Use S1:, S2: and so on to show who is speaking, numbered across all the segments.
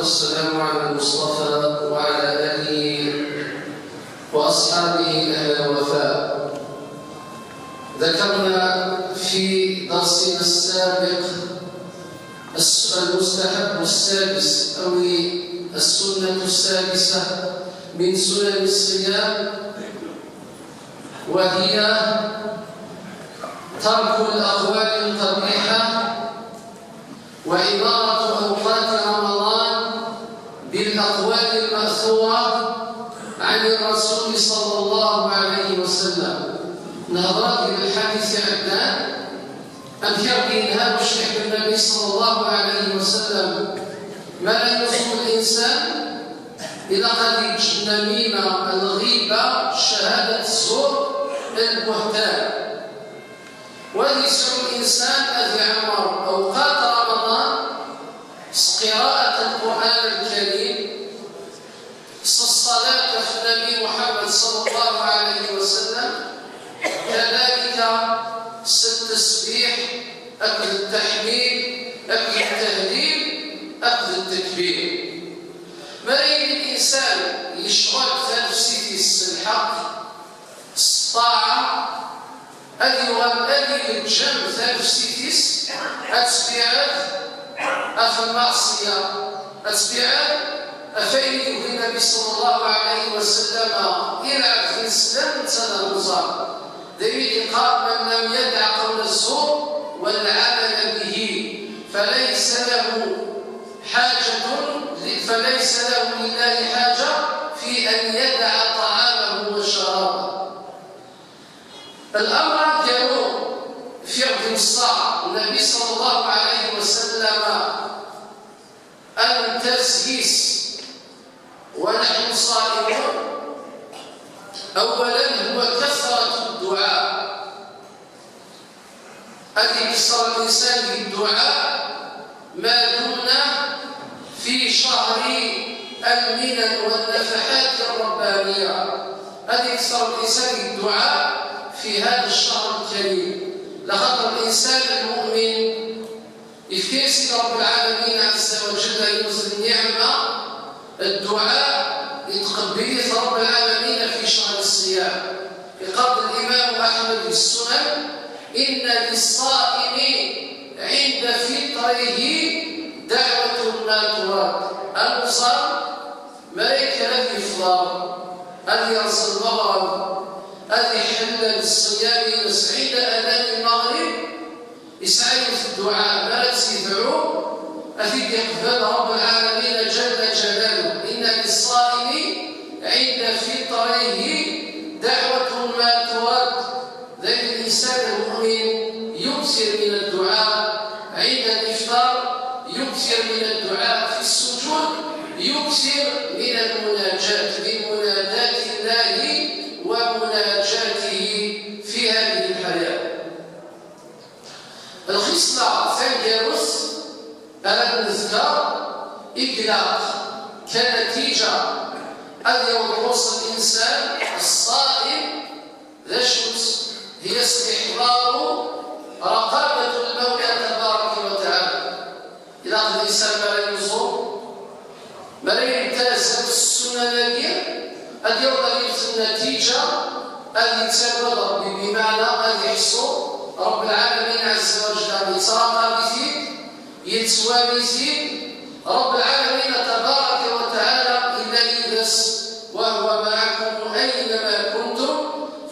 S1: والسلام على المصطفى وعلى آله وأصحابه أهل الوفاء. ذكرنا في درسنا السابق المستحب السادس أو السنة السادسة من سنن الصيام، وهي ترك الأقوال القبيحة وعمارة أوقات رمضان بالأقوال المأثورة عن الرسول صلى الله عليه وسلم. نهضر بالحديث عندنا أنكر بينها وشيخ النبي صلى الله عليه وسلم ما لا يصوم الإنسان إذا قد يجي النميمة، الغيبة، شهادة الزور، البهتان. ويسعى الإنسان أن يعمر أوقات رمضان قراءة القرآن الكريم، الصلاة في النبي محمد صلى الله عليه وسلم، كذلك التسبيح، أكل التحميد، أكل التهليل، أكل التكبير. مريد الإنسان يشغل في نفسه الحق، الطاعة، أدي الجنب في نفسه أتبعات أخي المعصية، أتبعات أفيني النبي صلى الله عليه وسلم يلعب في الإسلام سنة نظام دليل قال: من لم يدع قول الزور والعمل به فليس له لله حاجة في أن يدع طعامه وشرابه. الأمر كانوا في عهد الصعب النبي صلى الله عليه وسلم أن تسهيس ونحن صائمون. أولا هو كثرة الدعاء، أن يكثر الإنسان بالدعاء ما دون في شهر المنن والنفحات الربانية، أن يكثر الإنسان بالدعاء في هذا الشهر الكريم. لخاطر الإنسان المؤمن يفكيس رب العالمين عز وجل ينزل النعمة، الدعاء يتقبل رب العالمين في شهر الصيام. يقول الإمام أحمد في السنن: إن للصائم عند فطره دعوة لا ترد. المصاب ما يكره الإفطار، أن يرسل المغرب، أن يحل بالصيام عند أذان المغرب، يسعى في الدعاء ما يدعو أفيد يقبل رب العالمين جل جلاله. إن للصائم عند فطره دعوة ما ترد. ذلك الإنسان المؤمن يكثر من الدعاء عند الإفطار، يكثر من الدعاء في السجود، يكثر من المناجاة بمنادات الله ومناجاته في هذه الحياة. الخصلة ثانية أن نذكر إقلاق كنتيجة أن يوصل الإنسان الصائم ذا شمس هي استحضار رقابة المولى تبارك وتعالى. إذا أخذ الإنسان ما لا يصوم، ما لا يلتزم السنة نادية، أن يوصل النتيجة أن يتسبب بمعنى أن يحصل رب العالمين عز وجل يتراقى بثيب، يتسوى بثيب رب العالمين تبارك وتعالى إلا يدس وهو معكم أينما كنتم،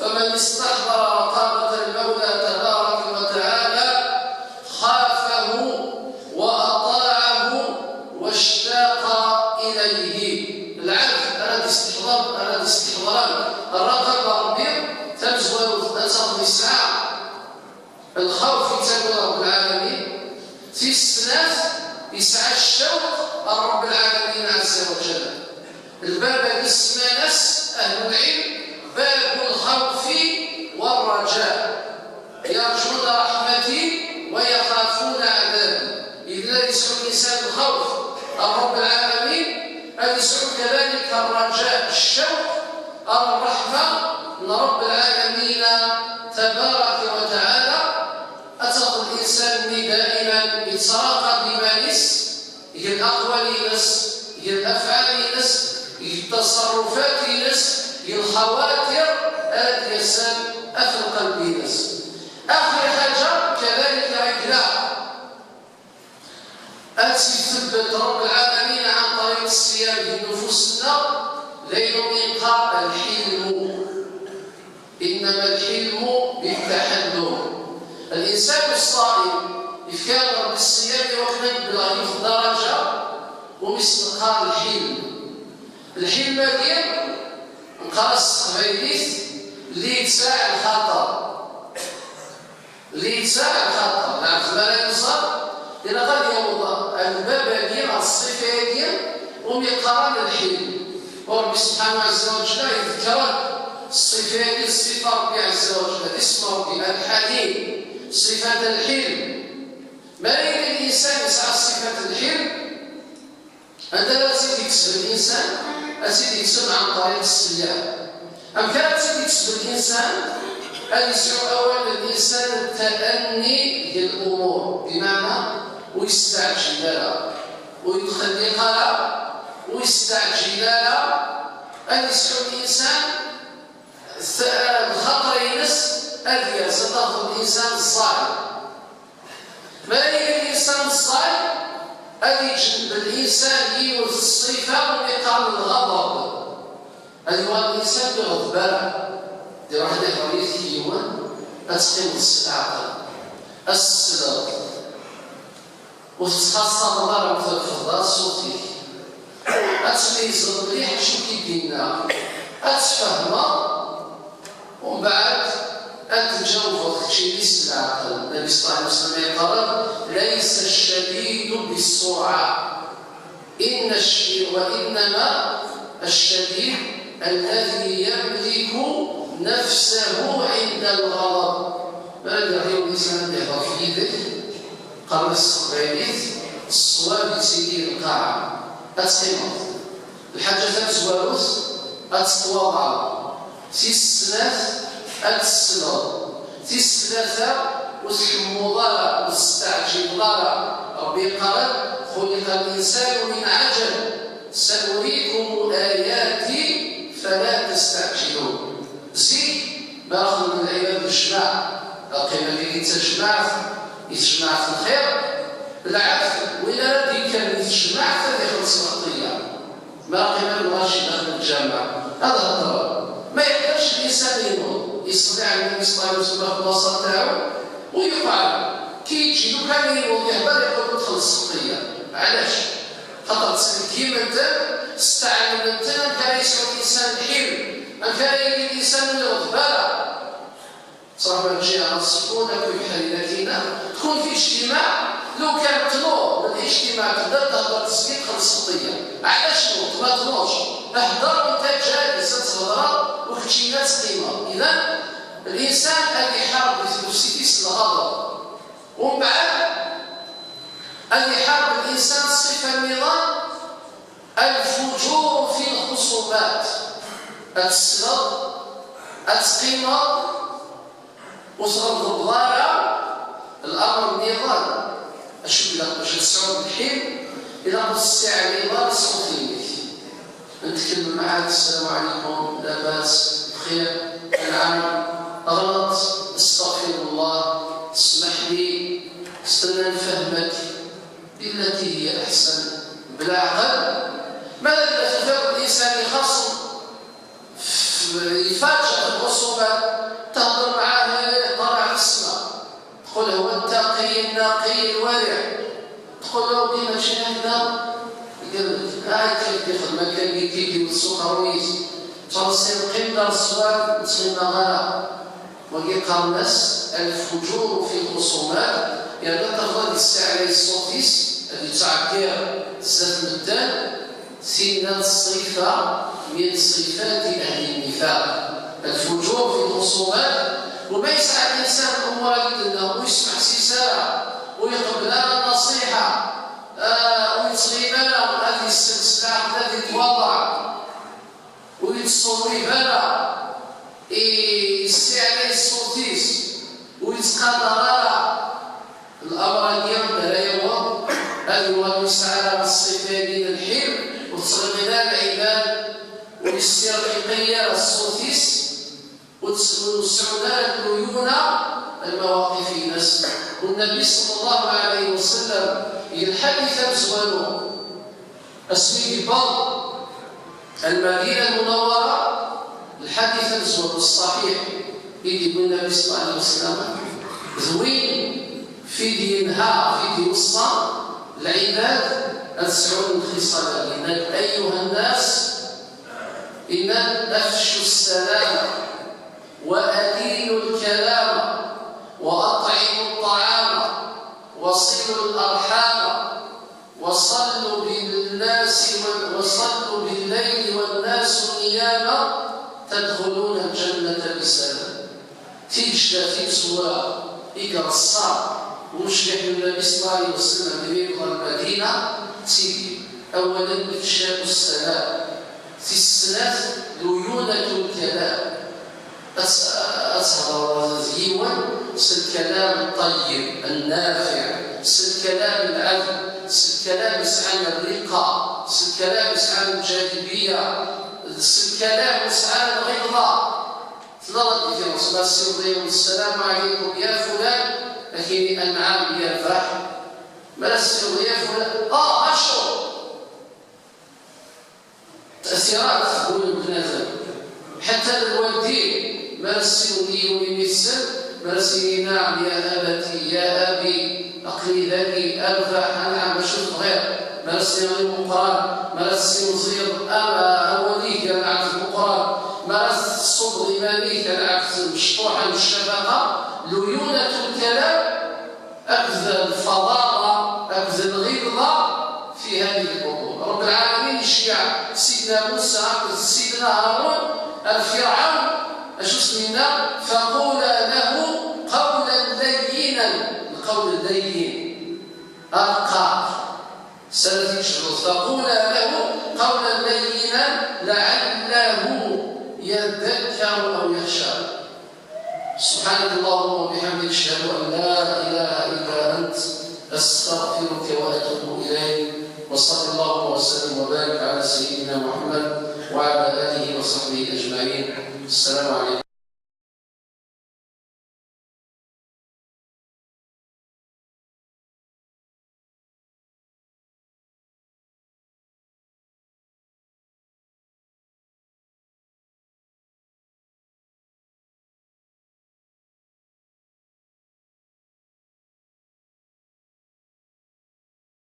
S1: فمن استحضر رقابة المولى تبارك وتعالى خافه وأطاعه واشتاق إليه. العبد أراد استحضارا الرقابة ربي تمزول تنصب الإسعاء، الخوف يتبع رب العالمين، في السناف يسعى الشوق رب العالمين عز وجل. الباب اسم نفس أهل العلم باب الخوف والرجاء، يرجون رحمتي ويخافون عذابي. إذا يسعى الإنسان الخوف رب العالمين، أن يسعى كذلك الرجاء، الشوق، الرحمة من رب العالمين تبارك وتعالى. أتقى الإنسان دائما يتراقب بما نس هي الأقوال نس ديال الافعال ينس التصرفات ينس الخواطر هذه يسال في القلب ينس. اخر حاجه كذلك عندنا تثبت رب العالمين عن طريق الصيام في نفوسنا ليل ينقى الحلم، انما الحلم بالتحلم. الانسان الصائم إذا كان رب الصيام يوقف بلا في درجه ومستقى الحلم. الحلم ديال نقاص غيريت اللي يتساع الخطر، اللي يتساع الخطر. نعرف ما لا يوصل إلى غادي يوضع الباب ديال الصفه ديال ومقارن الحلم. وربي سبحانه عز وجل يذكر الصفه ديال صفه ربي عز وجل اسم ربي الحليم، صفه الحلم. ما يريد الانسان يسعى صفه الحلم عندما تزيد يكسب الانسان أسيدي يكسب عن طريق الصيام. أم كانت تزيد يكسب الانسان أن يسعى اولا الانسان التأني للامور، بمعنى ويستعجل لها ويخلي قلق ويستعجل لها. أن يسعى الانسان الخطر ينس أذية ستأخذ الانسان الصائم. ما يريد الانسان الصائم أن يجلب الإنسان يورث الصفة ويقام الغضب. هذا هو الإنسان بغضبان دير واحد الحرية كيوان أتقيم العقل السلط وتتخصص مرة مثل الفضاء الصوتي أتميز المليح شو كيدينا أتفهمها ومن بعد أن تجاوب الشيء ليس العقل. النبي صلى الله عليه وسلم يقول ليس الشديد بالسرعة وإنما الشديد الذي يملك نفسه عند الغضب. ماذا يريد الإنسان يهضر في يده قبل الصغيريت الصواب يسير القاعة أتقيمه الحاجة تتوارث أتتواضع في السنات السلام في الثلاثة والمضارع والاستعجال. ربي قال خلق الإنسان من عجل سأريكم آياتي فلا تستعجلون. زيد باخذ من العباد الجماع القيمة اللي يتجمع في الخير بالعكس وإلا ردي كان يتجمع فهذه خلص مغطية ما قيمة الغاشي داخل الجامع. هذا الضرر ما يقدرش الإنسان ينوض يستطيع النبي صلى الله عليه وسلم في الوسط تاعو ويفعل كي يجي لو كان ينوض يهبل يقول دخل السقية. علاش؟ خاطر كيما انت تستعمل انت كان يسعى الانسان الحلم كان يجي الانسان يغضب بالك صراحه نجي على السكون هكا بحال لكن تكون في اجتماع لو كان تنوض من الاجتماع تقدر تهضر تسكيت خلص السقية. علاش تنوض؟ ما تنوضش اهضر وانت جالس تهضر وكتشي ناس قيمه. اذا الانسان اللي يحارب في الغضب ومن بعد اللي يحارب الانسان الصفه النظام الفجور في الخصومات السلط القيمه وصغر الضاره الامر النظام. اشوف اذا باش تسعود الحين الى نص ساعه نظام صوتي نتكلم معاك السلام عليكم لا باس بخير نعم غلط استغفر الله اسمح لي استنى نفهمك بالتي هي احسن بلا عقل. ماذا اذا تفهم الانسان يخصم يفاجئ بالخصومات تهضر معاه طالع في السماء تقول هو التقي النقي الورع تقول له ديما ماشي هكذا يقول لك كيف ياخذ مكان يديكي والسكر ويز تصير قمه الصواب تصير غلا ويقع الناس الفجور في الخصومات. يعني لا تفضل الساعه الصوتيس اللي تعبير بزاف مدان سينا الصفه من صفات اهل النفاق الفجور في الخصومات. وما يسعى الانسان الامور جدا ويسمع سيساره ويقبل لنا النصيحه ويصغي لنا هذه السلسله التي توضع ويتصوي لنا يستعلي الصوتيس ويتقدر لها الامر اليوم لا يوم هذا هو المساعده الصفه ديال الحلم والسرقية الصوتيس وتوسعنا العيون المواقف الناس. والنبي صلى الله عليه وسلم الحديث زوانو اسمي بال المدينة المنورة الحديث الزوان الصحيح يدي النبي صلى الله عليه وسلم زوين في دينها في دين الصلاة العباد أتسعون الخصال إنك أيها الناس إن أفشوا السلام وأدينوا الكلام وأطعموا الطعام وصلوا الأرحام وصلوا بالليل والناس نيام تدخلون الجنة بسلام. تيجي سوا يقرا الصار ومشرح النبي صلى الله عليه وسلم يقرا المدينة تيجي أولا إفشاء السلام في السنات ليونة الكلام أسهر زيوان الكلام الطيب النافع الكلام العذب الكلام يسعى الرقة الكلام يسعى الجاذبية الكلام يسعى الغلظة تضرب في رسول الله السيوطي والسلام عليكم يا فلان لكن النعام يرفع ما السيوطي يا فلان أشهر تأثيرات تقول المتنازل حتى الوالدين مرسلني ويمثل مرسلني نعم يا أبتي يا أبي أقلي ذاك أرفع نعم بشوف غير مرسلني غير مقران مرسلني صغير أما أوليك أنا عبد المقران مرسلني الصدر إيمانيك أنا عبد مشطوحة بالشفقة ليونة الكلام أخذ الفضاء أخذ الغلظة في هذه الأمور. رب العالمين يشيع سيدنا موسى سيدنا هارون الفرعون أشو اسمنا فقولا له قولا لينا القول اللين أرقى سنتي فقولا له قولا لينا لعله يذكر أو يخشى. سبحانك اللهم وبحمدك أشهد أن لا إله إلا أنت أستغفرك وأتوب إليك وصلى الله وسلم وبارك على سيدنا محمد وعلى آله وصحبه أجمعين. السلام عليكم.